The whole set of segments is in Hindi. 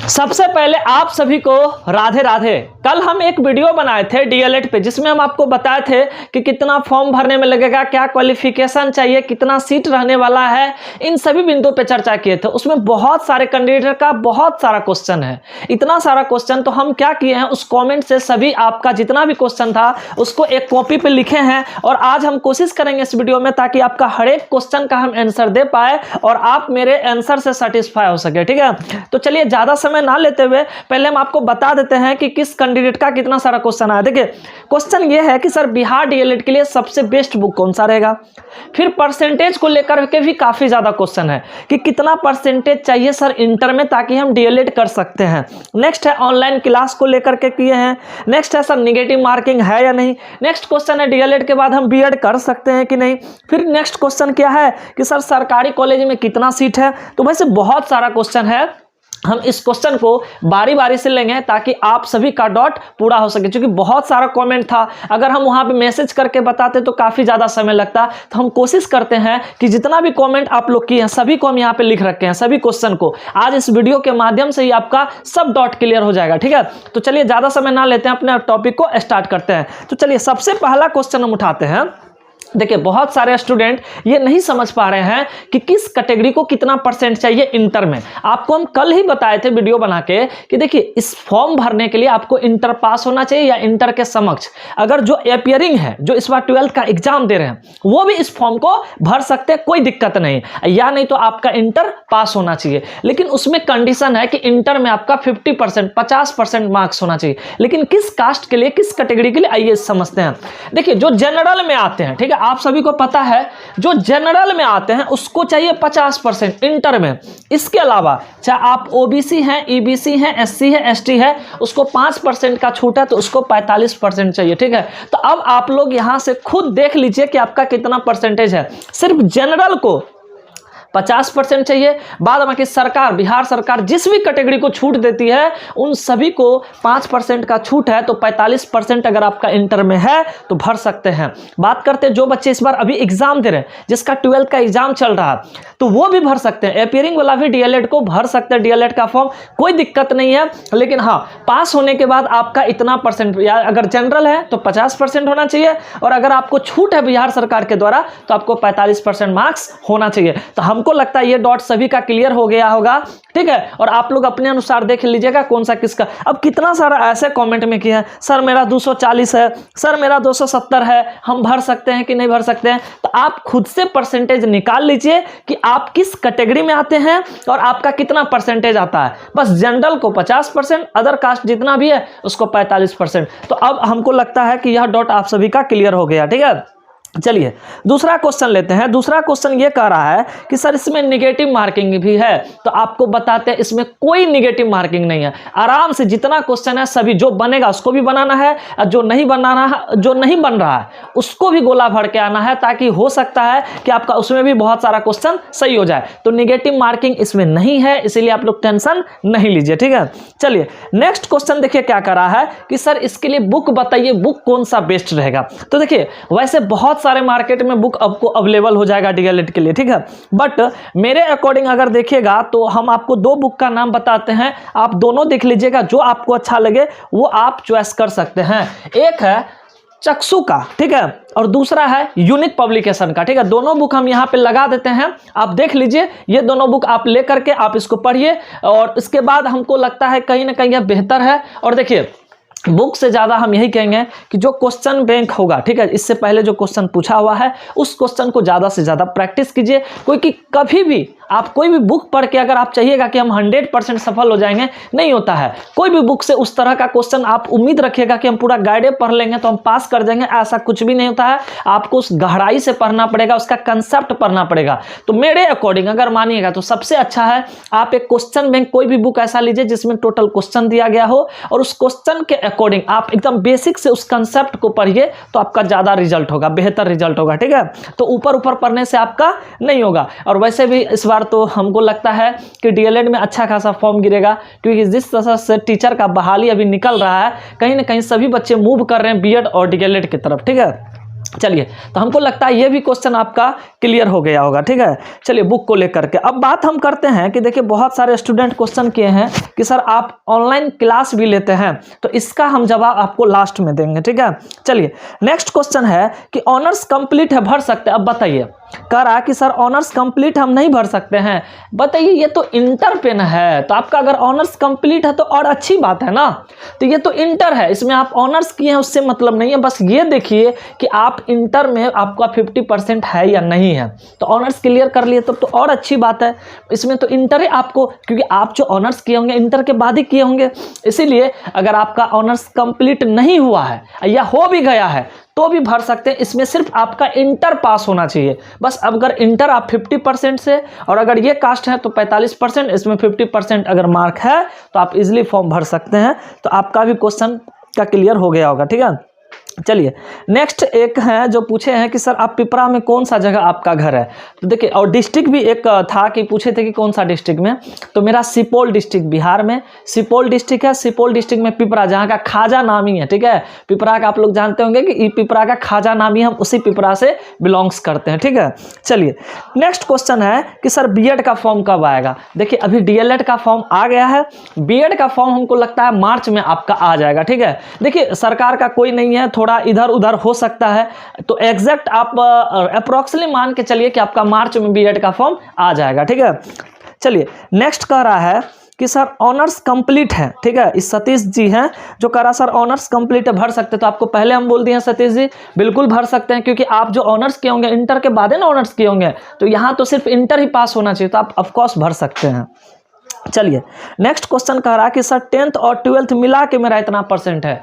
सबसे पहले आप सभी को राधे राधे। कल हम एक वीडियो बनाए थे डीएलएड पे, जिसमें हम आपको बताए थे कि कितना फॉर्म भरने में लगेगा, क्या क्वालिफिकेशन चाहिए, कितना सीट रहने वाला है, इन सभी बिंदुओं पे चर्चा किए थे। उसमें बहुत सारे कैंडिडेट का बहुत सारा क्वेश्चन है। इतना सारा क्वेश्चन तो हम क्या किए हैं, उस कॉमेंट से सभी आपका जितना भी क्वेश्चन था उसको एक कॉपी पे लिखे हैं, और आज हम कोशिश करेंगे इस वीडियो में ताकि आपका हर एक क्वेश्चन का हम आंसर दे पाए और आप मेरे आंसर से सेटिस्फाई हो सके। ठीक है, तो चलिए ज्यादा समय ना लेते हुए पहले हम आपको बता देते हैं कि किस कैंडिडेट का कितना सारा क्वेश्चन आया। देखिए क्वेश्चन ये है कि सर बिहार डीएलएड के लिए सबसे बेस्ट बुक कौन सा रहेगा। फिर परसेंटेज को लेकर के भी काफी ज्यादा क्वेश्चन है कि कितना परसेंटेज चाहिए सर इंटर में ताकि हम डीएलएड कर सकते हैं। नेक्स्ट है ऑनलाइन क्लास को लेकर के किए हैं। नेक्स्ट है सर निगेटिव मार्किंग है या नहीं। नेक्स्ट क्वेश्चन है डीएलएड के बाद हम बीएड कर सकते हैं कि नहीं। फिर नेक्स्ट क्वेश्चन क्या है कि सर सरकारी कॉलेज में कितना सीट है। तो वैसे बहुत सारा क्वेश्चन है, हम इस क्वेश्चन को बारी बारी से लेंगे ताकि आप सभी का डॉट पूरा हो सके, क्योंकि बहुत सारा कमेंट था। अगर हम वहां पे मैसेज करके बताते तो काफी ज्यादा समय लगता। तो हम कोशिश करते हैं कि जितना भी कमेंट आप लोग किए हैं सभी को हम यहाँ पे लिख रखे हैं, सभी क्वेश्चन को। आज इस वीडियो के माध्यम से ही आपका सब डॉट क्लियर हो जाएगा। ठीक है, तो चलिए ज्यादा समय ना लेते हैं, अपने टॉपिक को स्टार्ट करते हैं। तो चलिए सबसे पहला क्वेश्चन हम उठाते हैं। देखिए बहुत सारे स्टूडेंट ये नहीं समझ पा रहे हैं कि किस कैटेगरी को कितना परसेंट चाहिए इंटर में। आपको हम कल ही बताए थे वीडियो बना के कि देखिए इस फॉर्म भरने के लिए आपको इंटर पास होना चाहिए या इंटर के समक्ष अगर जो अपियरिंग है, जो इस बार 12th का एग्जाम दे रहे हैं, वो भी इस फॉर्म को भर सकते हैं, कोई दिक्कत नहीं। या नहीं तो आपका इंटर पास होना चाहिए, लेकिन उसमें कंडीशन है कि इंटर में आपका 50% 50% मार्क्स होना चाहिए। लेकिन किस कास्ट के लिए, किस कैटेगरी के लिए, आइए समझते हैं। देखिए जो जनरल में आते हैं, ठीक है, आप सभी को पता है जो जनरल में आते हैं उसको चाहिए 50% इंटर में। इसके अलावा चाहे आप ओबीसी हैं, ईबीसी हैं, एससी है, एसटी है, उसको 5% का छूट है तो उसको 45% चाहिए। ठीक है, तो अब आप लोग यहां से खुद देख लीजिए कि आपका कितना परसेंटेज है। सिर्फ जनरल को 50% चाहिए, बाद बाकी सरकार, बिहार सरकार जिस भी कैटेगरी को छूट देती है उन सभी को 5% का छूट है। तो 45% अगर आपका इंटर में है तो भर सकते हैं। बात करते हैं जो बच्चे इस बार अभी एग्जाम दे रहे हैं, जिसका 12th का एग्जाम चल रहा है, तो वो भी भर सकते हैं। अपियरिंग वाला भी डीएलएड को भर सकते हैं, डीएलएड का फॉर्म, कोई दिक्कत नहीं है। लेकिन हाँ, पास होने के बाद आपका इतना परसेंट, या अगर जनरल है तो 50% होना चाहिए, और अगर आपको छूट है बिहार सरकार के द्वारा तो आपको 45% मार्क्स होना चाहिए। तो हमको लगता है ये डॉट सभी का क्लियर हो गया होगा। ठीक है, और आप लोग अपने अनुसार देख लीजिएगा कौन सा किसका। अब कितना सारा ऐसे कमेंट में किया है, सर मेरा 240 है, सर मेरा 270 है, हम भर सकते हैं कि नहीं भर सकते हैं। तो आप खुद से परसेंटेज निकाल लीजिए कि आप किस कैटेगरी में आते हैं और आपका कितना परसेंटेज आता है। बस जनरल को 50%, अदर कास्ट जितना भी है उसको 45%। तो अब हमको लगता है कि यह डॉट आप सभी का क्लियर हो गया। ठीक है, चलिए दूसरा क्वेश्चन लेते हैं। दूसरा क्वेश्चन ये कह रहा है कि सर इसमें निगेटिव मार्किंग भी है। तो आपको बताते हैं इसमें कोई निगेटिव मार्किंग नहीं है। आराम से जितना क्वेश्चन है सभी जो बनेगा उसको भी बनाना है, और जो नहीं बनाना है, जो नहीं बन रहा है उसको भी गोला भर के आना है, ताकि हो सकता है कि आपका उसमें भी बहुत सारा क्वेश्चन सही हो जाए। तो निगेटिव मार्किंग इसमें नहीं है, इसीलिए आप लोग टेंशन नहीं लीजिए। ठीक है, चलिए नेक्स्ट क्वेश्चन देखिए क्या कर रहा है कि सर इसके लिए बुक बताइए, बुक कौन सा बेस्ट रहेगा। तो देखिए वैसे बहुत सारे मार्केट में बुक आपको अवेलेबल हो जाएगा डीएलएड के लिए। ठीक है, बट मेरे अकॉर्डिंग अगर देखिएगा तो हम आपको दो बुक का नाम बताते हैं, आप दोनों देख लीजिएगा, जो आपको अच्छा लगे वो आप चॉइस कर सकते हैं। एक है चक्षु का, ठीक है, और दूसरा है यूनिक पब्लिकेशन का। ठीक है, दोनों बुक हम यहाँ पे लगा देते हैं, आप देख लीजिए। ये दोनों बुक आप लेकर के आप इसको पढ़िए, और इसके बाद हमको लगता है कहीं ना कहीं यह बेहतर है। और देखिए बुक से ज़्यादा हम यही कहेंगे कि जो क्वेश्चन बैंक होगा, ठीक है, इससे पहले जो क्वेश्चन पूछा हुआ है उस क्वेश्चन को ज़्यादा से ज़्यादा प्रैक्टिस कीजिए। क्योंकि कभी भी आप कोई भी बुक पढ़ के अगर आप चाहिएगा कि हम 100% सफल हो जाएंगे, नहीं होता है। कोई भी बुक से उस तरह का क्वेश्चन आप उम्मीद रखिएगा कि हम पूरा गाइडे पढ़ लेंगे तो हम पास कर जाएंगे, ऐसा कुछ भी नहीं होता है। आपको उस गहराई से पढ़ना पड़ेगा, उसका कंसेप्ट पढ़ना पड़ेगा। तो मेरे अकॉर्डिंग अगर मानिएगा तो सबसे अच्छा है आप एक क्वेश्चन बैंक कोई भी बुक ऐसा लीजिए जिसमें टोटल क्वेश्चन दिया गया हो, और उस क्वेश्चन के अकॉर्डिंग आप एकदम बेसिक से उस कंसेप्ट को पढ़िए, तो आपका ज़्यादा रिजल्ट होगा, बेहतर रिजल्ट होगा। ठीक है, तो ऊपर ऊपर पढ़ने से आपका नहीं होगा। और वैसे भी इस बार तो हमको लगता है कि डीएलएड में अच्छा खासा फॉर्म गिरेगा, क्योंकि जिस तरह से टीचर का बहाली अभी निकल रहा है, कहीं ना कहीं सभी बच्चे मूव कर रहे हैं बीएड और डीएलएड की तरफ। ठीक है, चलिए, तो हमको लगता है ये भी क्वेश्चन आपका क्लियर हो गया होगा। ठीक है, चलिए बुक को लेकर के अब बात हम करते हैं कि देखिए बहुत सारे स्टूडेंट क्वेश्चन किए हैं कि सर आप ऑनलाइन क्लास भी लेते हैं, तो इसका हम जवाब आपको लास्ट में देंगे। ठीक है, चलिए नेक्स्ट क्वेश्चन है कि ऑनर्स कंप्लीट है, भर सकते हैं। अब बताइए, कह रहा कि सर ऑनर्स कंप्लीट हम नहीं भर सकते हैं। बताइए, ये तो इंटर पेन है, तो आपका अगर ऑनर्स कंप्लीट है तो और अच्छी बात है ना। तो ये तो इंटर है, इसमें आप ऑनर्स किए हैं उससे मतलब नहीं है, बस ये देखिए कि आप इंटर में आपका 50% है या नहीं है। तो ऑनर्स क्लियर कर लिए तो और अच्छी बात है। इसमें तो इंटर है आपको, क्योंकि आप जो ऑनर्स किए होंगे इंटर के बाद ही किए होंगे। इसीलिए अगर आपका ऑनर्स कंप्लीट नहीं हुआ है या हो भी गया है तो भी भर सकते हैं। इसमें सिर्फ आपका इंटर पास होना चाहिए बस। अब अगर इंटर आप 50% से, और अगर ये कास्ट है तो 45%, इसमें 50% अगर मार्क है तो आप इजीली फॉर्म भर सकते हैं। तो आपका भी क्वेश्चन का क्लियर हो गया होगा। ठीक है, चलिए नेक्स्ट एक है जो पूछे हैं कि सर आप पिपरा में कौन सा जगह आपका घर है। तो देखिए, और डिस्ट्रिक्ट भी एक था कि पूछे थे कि कौन सा डिस्ट्रिक्ट में, तो मेरा सुपौल डिस्ट्रिक्ट बिहार में सुपौल डिस्ट्रिक्ट है। सुपौल डिस्ट्रिक्ट में पिपरा, जहाँ का खाजा नामी है। ठीक है, पिपरा का आप लोग जानते होंगे कि पिपरा का खाजा नामी, हम उसी पिपरा से बिलोंग्स करते हैं। ठीक है, चलिए नेक्स्ट क्वेश्चन है कि सर बीएड का फॉर्म कब आएगा। देखिए अभी डीएलएड का फॉर्म आ गया है, बीएड का फॉर्म हमको लगता है मार्च में आपका आ जाएगा। ठीक है, देखिए सरकार का कोई नहीं है, थोड़ा इधर उधर हो सकता है, तो एग्जैक्ट आप अप्रोक्सीमेटली मान के चलिए कि आपका मार्च में बीएड का फॉर्म आ जाएगा। ठीक है, चलिए नेक्स्ट कह रहा है कि सर ऑनर्स कंप्लीट है। ठीक है, इस सतीश जी हैं जो कह रहा सर ऑनर्स कंप्लीट है, भर सकते हैं। तो आपको पहले हम बोल दिए हैं सतीश जी, बिल्कुल भर सकते हैं, क्योंकि आप जो ऑनर्स किए होंगे इंटर के बाद है ना ऑनर्स किए होंगे, तो यहाँ तो सिर्फ इंटर ही पास होना चाहिए, तो आप ऑफकोर्स भर सकते हैं। चलिए नेक्स्ट क्वेश्चन कह रहा है कि सर 10th और 12th मिला के मेरा इतना % है,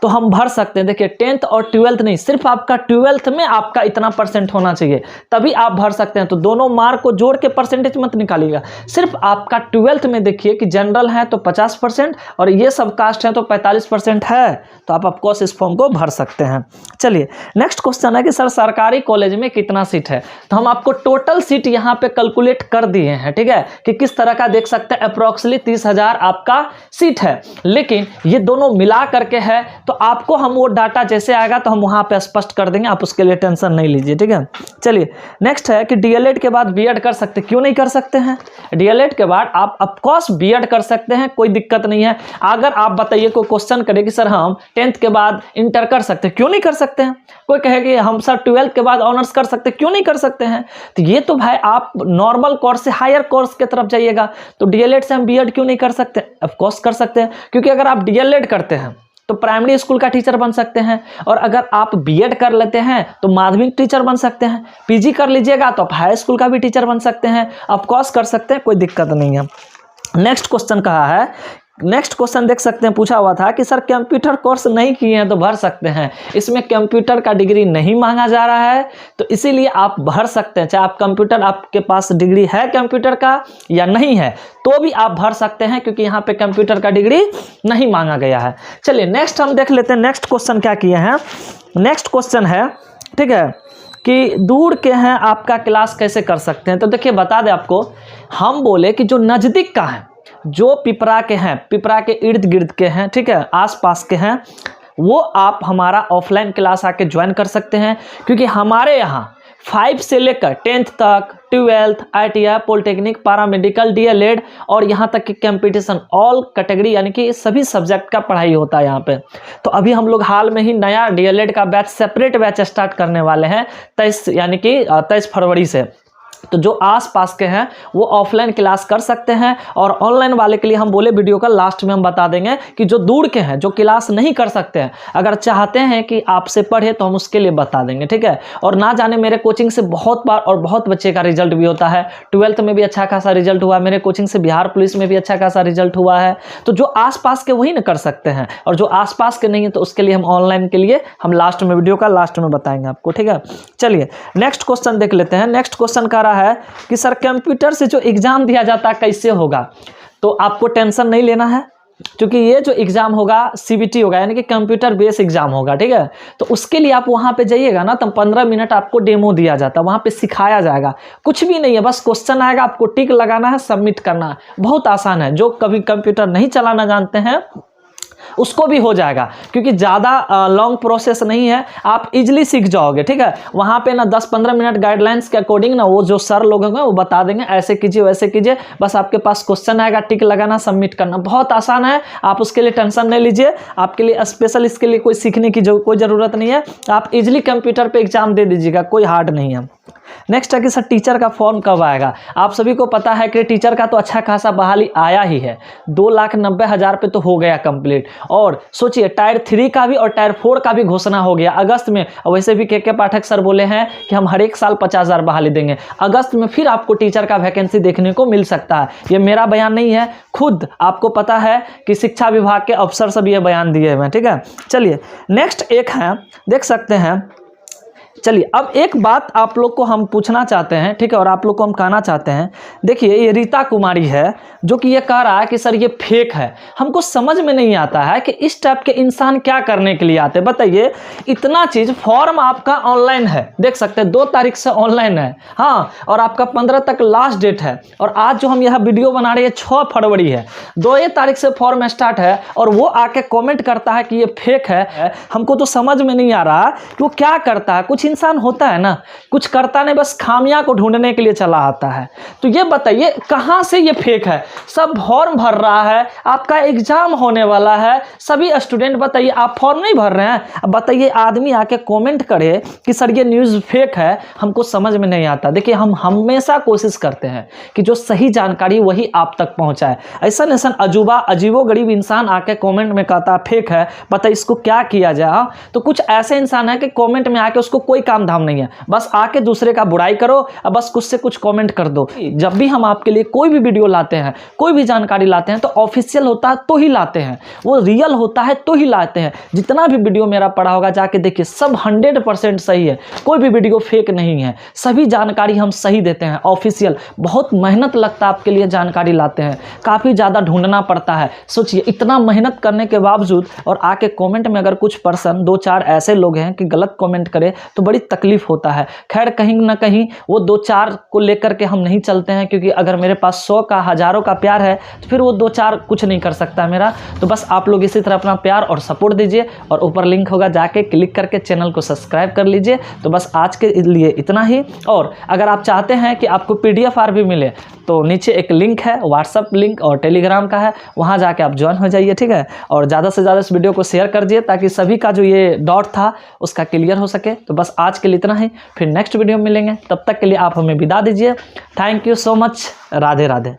तो हम भर सकते हैं। देखिए 10th और 12th नहीं, सिर्फ आपका 12th में आपका इतना % होना चाहिए, तभी आप भर सकते हैं। तो दोनों मार्क को जोड़ के परसेंटेज मत निकालिएगा, सिर्फ आपका 12th में देखिए कि जनरल है तो 50% और ये सब कास्ट है तो 45% है, तो आप ऑफकोर्स इस फॉर्म को भर सकते हैं। चलिए नेक्स्ट क्वेश्चन है कि सर सरकारी कॉलेज में कितना सीट है। तो हम आपको टोटल सीट यहाँ पे कैलकुलेट कर दिए हैं। ठीक है, कि किस तरह का देख सकते हैं, अप्रोक्सीमेटली 30,000 आपका सीट है, लेकिन ये दोनों मिला करके है, तो आपको हम वो डाटा जैसे आएगा तो हम वहां पे स्पष्ट कर देंगे, आप उसके लिए टेंशन नहीं लीजिए। ठीक है, चलिए नेक्स्ट है कि डीएलएड के बाद बीएड कर सकते, क्यों नहीं कर सकते हैं। डीएलएड के बाद आप ऑफकोर्स बीएड कर सकते हैं, कोई दिक्कत नहीं है। अगर आप बताइए कोई क्वेश्चन करे कि सर हम 10th के बाद इंटर कर सकते हैं, क्यों नहीं कर सकते हैं। कोई कहे कि हम सर 12th के बाद ऑनर्स कर सकते हैं, क्यों नहीं कर सकते हैं। तो ये तो भाई आप नॉर्मल कोर्स से हायर कोर्स की तरफ जाइएगा, तो डीएलएड से हम बीएड क्यों नहीं कर सकते। ऑफकोर्स कर सकते हैं, क्योंकि अगर आप डीएलएड करते हैं तो प्राइमरी स्कूल का टीचर बन सकते हैं, और अगर आप बीएड कर लेते हैं तो माध्यमिक टीचर बन सकते हैं, पीजी कर लीजिएगा तो आप हाई स्कूल का भी टीचर बन सकते हैं। ऑफकोर्स कर सकते हैं, कोई दिक्कत नहीं है। नेक्स्ट क्वेश्चन कहा है, नेक्स्ट क्वेश्चन देख सकते हैं, पूछा हुआ था कि सर कंप्यूटर कोर्स नहीं किए हैं तो भर सकते हैं। इसमें कंप्यूटर का डिग्री नहीं मांगा जा रहा है, तो इसीलिए आप भर सकते हैं। चाहे आप कंप्यूटर, आपके पास डिग्री है कंप्यूटर का या नहीं है, तो भी आप भर सकते हैं, क्योंकि यहाँ पे कंप्यूटर का डिग्री नहीं मांगा गया है। चलिए नेक्स्ट हम देख लेते हैं, नेक्स्ट क्वेश्चन क्या किए हैं। नेक्स्ट क्वेश्चन है, ठीक है, कि दूर के हैं आपका क्लास कैसे कर सकते हैं। तो देखिए बता दें आपको, हम बोले कि जो नज़दीक का है, जो पिपरा के हैं, पिपरा के इर्द गिर्द के हैं, ठीक है, आसपास के हैं, वो आप हमारा ऑफलाइन क्लास आके ज्वाइन कर सकते हैं। क्योंकि हमारे यहाँ 5 से लेकर 10th तक, 12th, ITI, polytechnic, paramedical, DElEd और यहाँ तक कि कंपटीशन, ऑल कैटेगरी यानी कि सभी सब्जेक्ट का पढ़ाई होता है यहाँ पे। तो अभी हम लोग हाल में ही नया डीएलएड का बैच, सेपरेट बैच स्टार्ट करने वाले हैं 23 फरवरी से। तो जो आसपास के हैं वो ऑफलाइन क्लास कर सकते हैं, और ऑनलाइन वाले के लिए हम बोले वीडियो का लास्ट में हम बता देंगे कि जो दूर के हैं, जो क्लास नहीं कर सकते हैं, अगर चाहते हैं कि आपसे पढ़े तो हम उसके लिए बता देंगे। ठीक है, और ना जाने मेरे कोचिंग से बहुत बार और बहुत बच्चे का रिजल्ट भी होता है। 12th में भी अच्छा खासा रिजल्ट हुआ, मेरे कोचिंग से बिहार पुलिस में भी अच्छा खासा रिजल्ट हुआ है। तो जो आसपास के वही ना कर सकते हैं, और जो आसपास के नहीं है तो उसके लिए हम ऑनलाइन के लिए हम लास्ट में, वीडियो का लास्ट में बताएंगे आपको। ठीक है, चलिए नेक्स्ट क्वेश्चन देख लेते हैं। नेक्स्ट क्वेश्चन का है कि सर कंप्यूटर से जो एग्जाम दिया जाता है कैसे होगा। तो आपको टेंशन नहीं लेना है, क्योंकि ये जो एग्जाम होगा सीबीटी होगा, यानी कि कंप्यूटर बेस एग्जाम होगा। ठीक है, तो उसके लिए आप वहां पे जाइएगा ना, तो 15 मिनट आपको डेमो दिया जाता है, वहां पे सिखाया जाएगा। कुछ भी नहीं है, बस क्वेश्चन आएगा, आपको टिक लगाना है, सबमिट करना है, बहुत आसान है। जो कभी कंप्यूटर नहीं चलाना जानते हैं उसको भी हो जाएगा, क्योंकि ज़्यादा लॉन्ग प्रोसेस नहीं है, आप इजीली सीख जाओगे। ठीक है, वहाँ पे ना 10-15 मिनट गाइडलाइंस के अकॉर्डिंग ना वो जो सर लोग होंगे वो बता देंगे, ऐसे कीजिए वैसे कीजिए, बस आपके पास क्वेश्चन आएगा, टिक लगाना, सबमिट करना, बहुत आसान है। आप उसके लिए टेंशन नहीं लीजिए, आपके लिए स्पेशल इसके लिए कोई सीखने की कोई ज़रूरत नहीं है, आप इजीली कंप्यूटर पे एग्जाम दे दीजिएगा, कोई हार्ड नहीं है। नेक्स्ट है कि सर टीचर का फॉर्म कब आएगा। आप सभी को पता है कि टीचर का तो अच्छा खासा बहाली आया ही है, 2,90,000 पे तो हो गया कंप्लीट। और सोचिए टायर 3 का भी और टायर 4 का भी घोषणा हो गया अगस्त में। वैसे भी के पाठक सर बोले हैं कि हम हर एक साल 50,000 बहाली देंगे। अगस्त में फिर आपको टीचर का वैकेंसी देखने को मिल सकता है। ये मेरा बयान नहीं है, खुद आपको पता है कि शिक्षा विभाग के अफसर सब ये बयान दिए हुए हैं। ठीक है, चलिए नेक्स्ट एक है, देख सकते हैं। चलिए अब एक बात आप लोग को हम पूछना चाहते हैं, ठीक है, और आप लोग को हम कहना चाहते हैं। देखिए ये रीता कुमारी है जो कि ये कह रहा है कि सर ये फेक है। हमको समझ में नहीं आता है कि इस टाइप के इंसान क्या करने के लिए आते हैं। बताइए, इतना चीज़ फॉर्म आपका ऑनलाइन है, देख सकते हैं 2 तारीख से ऑनलाइन है, हाँ, और आपका 15 तक लास्ट डेट है। और आज जो हम यह वीडियो बना रहे हैं 6 फरवरी है, 2 तारीख से फॉर्म स्टार्ट है, और वो आके कॉमेंट करता है कि ये फेक है। हमको तो समझ में नहीं आ रहा कि वो क्या करता है। कुछ इंसान होता है ना, कुछ करता नहीं, बस खामियां को ढूंढने के लिए चला आता है। तो ये बताइए कहां से ये फेक है। सब फॉर्म भर रहा है, आपका एग्जाम होने वाला है, सभी स्टूडेंट बताइए आप फॉर्म नहीं भर रहे हैं। अब बताइए आदमी आके कमेंट करे कि सर ये न्यूज़ फेक है, हमको समझ में नहीं आता। देखिए हम हमेशा कोशिश करते हैं कि जो सही जानकारी वही आप तक पहुंचाए। ऐसा अजूबा अजीबो गरीब इंसान आके कमेंट में कहता फेक है, बताइए इसको क्या किया जाए। तो कुछ ऐसे इंसान है कि कमेंट में आके उसको कोई काम धाम नहीं है, बस आके दूसरे का बुराई करो, अब बस कुछ से कुछ कमेंट कर दो। जब भी हम आपके लिए कोई भी वीडियो लाते हैं, कोई भी जानकारी लाते हैं, तो ऑफिशियल होता है तो ही लाते हैं, वो रियल होता है तो ही लाते हैं। जितना भी वीडियो मेरा पड़ा होगा जाके देखिए, सब 100% सही है, कोई भी वीडियो फेक नहीं है, सभी जानकारी हम सही देते हैं ऑफिशियल। बहुत मेहनत लगता है आपके लिए जानकारी लाते हैं, काफ़ी ज़्यादा ढूंढना पड़ता है। सोचिए इतना मेहनत करने के बावजूद और आके कमेंट में अगर कुछ पर्सन 2-4 ऐसे लोग हैं कि गलत कमेंट करे तो बड़ी तकलीफ होता है। खैर कहीं ना कहीं वो 2-4 को लेकर के हम नहीं चलते हैं, क्योंकि अगर मेरे पास 100 का हज़ारों का प्यार है तो फिर वो 2-4 कुछ नहीं कर सकता मेरा। तो बस आप लोग इसी तरह अपना प्यार और सपोर्ट दीजिए, और ऊपर लिंक होगा जाके क्लिक करके चैनल को सब्सक्राइब कर लीजिए। तो बस आज के लिए इतना ही। और अगर आप चाहते हैं कि आपको PDF भी मिले तो नीचे एक लिंक है, व्हाट्सअप लिंक और टेलीग्राम का है, वहाँ जाके आप ज्वाइन हो जाइए। ठीक है, और ज़्यादा से ज़्यादा इस वीडियो को शेयर कर दिए ताकि सभी का जो ये डाउट था उसका क्लियर हो सके। तो बस आज के लिए इतना ही, फिर नेक्स्ट वीडियो में मिलेंगे, तब तक के लिए आप हमें विदा दीजिए। Thank you so much, Radhe Radhe.